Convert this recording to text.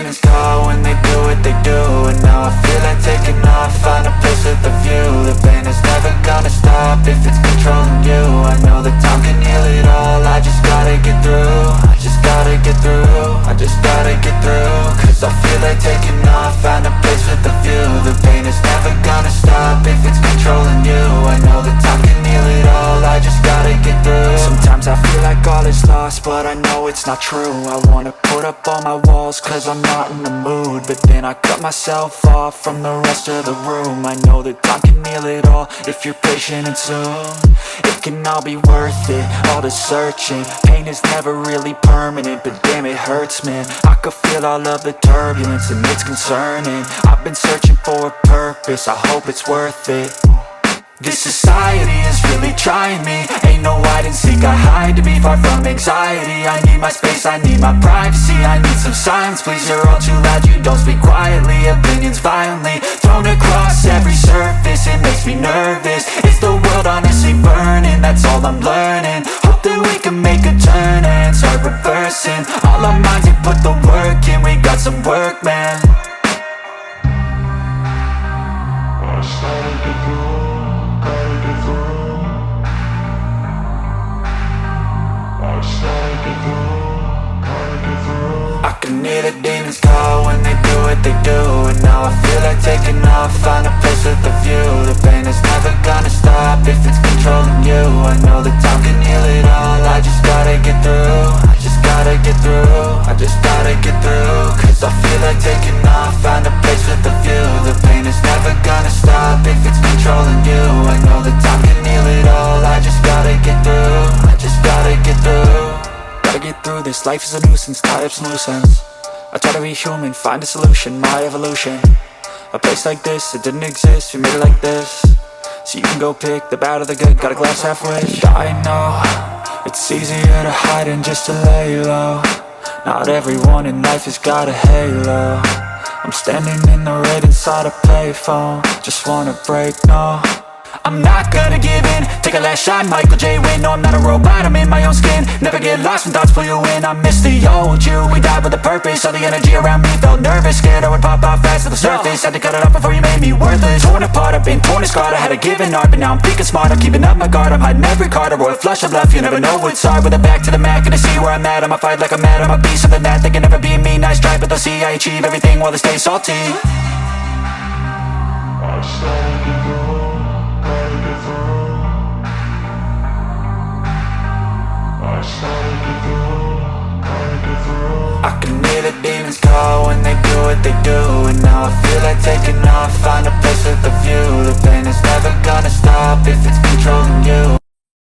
demons call when they do what they do. And now I feel like taking off, find a place with a view. The pain is never gonna stop if it's controlling you. I know that time can heal it all, I just gotta get through. I just gotta get through, I just gotta get through. Cause I feel like taking off, find a place with a view. The pain is never gonna stop if it's controlling you. I know that time can heal it all, I just gotta get through. Sometimes I feel like all is lost, but I know it's not true. I wanna put up all my walls cause I'm not in the mood, but then I cut myself off from the rest of the room. I know that time can heal it all if you're patient and soon. It can all be worth it, all the searching. Pain is never really permanent, but damn it hurts, man. I could feel all of the turbulence and it's concerning. I've been searching for a purpose, I hope it's worth it. This society is really trying me. Ain't no hide and seek, I hide to be far from anxiety. I need my space, I need my privacy. I need some silence, please, you're all too loud. You don't speak quietly, opinions violently thrown across every surface. It makes me nervous, is the world honestly burning? That's all I'm learning. Hope that we can make a turn and start reversing all our minds and put the work in. We got some work, man. I can hear the demons call when they do what they do. And now I feel like taking off, find a place with a view. The pain is never gonna stop if it's controlling you. I know that time can heal it all, I just gotta get through. I just gotta get through, I just gotta get through. Cause I feel like taking off, find a place with a view. The pain is never gonna stop if it's controlling you. I know that time can heal it all, I just gotta get through. I just gotta get through. Gotta get through this, life is a nuisance, tie up some loose ends. I try to be human, find a solution, my evolution. A place like this, it didn't exist, we made it like this. So you can go pick the bad or the good, got a glass halfway. I know, it's easier to hide than just to lay low. Not everyone in life has got a halo. I'm standing in the red inside a payphone. Just wanna break, no, I'm not gonna give in. Take a last shot, Michael J. Win. No, I'm not a robot, I'm in my own skin. Never get lost when thoughts pull you in. I miss the old you, we died with a purpose. All the energy around me felt nervous, scared I would pop off fast to the surface. Had to cut it off before you made me worthless. Torn apart, I've been torn and scarred. I had a given art, but now I'm thinking smart. I'm keeping up my guard, I'm hiding every card. A royal flush of love, you never know what's hard. With a back to the mat, gonna see where I'm at. I'ma fight like I'm mad, I'm a beast of the net. They can never be me, nice try, but they'll see I achieve everything while they stay salty. I can hear the demons call when they do what they do. And now I feel like taking off, find a place with a view. The pain is never gonna stop if it's controlling you.